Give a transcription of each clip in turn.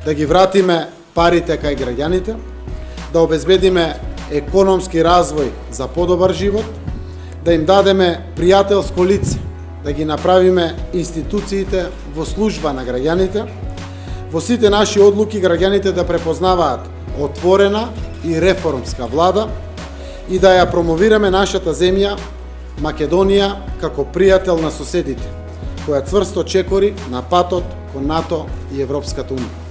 да ги вратиме парите кај граѓаните, да обезбедиме економски развој за подобар живот, да им дадеме пријателско лице, да ги направиме институциите во служба на граѓаните, во сите наши одлуки граѓаните да препознаваат отворена и реформска влада и да ја промовираме нашата земја, Македонија, како пријател на соседите, која цврсто чекори на патот кон НАТО и Европската унија.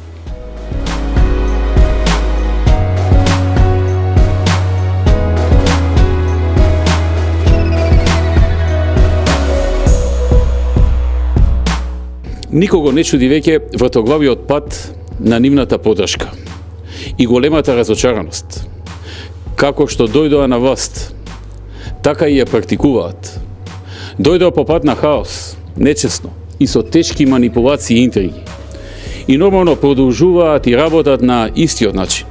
Никого не чуди веќе вртоглавиот пат на нивната поддршка и големата разочараност. Како што дојдоа на власт, така и ја практикуваат. Дојдоа по пат на хаос, нечесно и со тешки манипулации и интриги. И нормално продолжуваат и работат на истиот начин.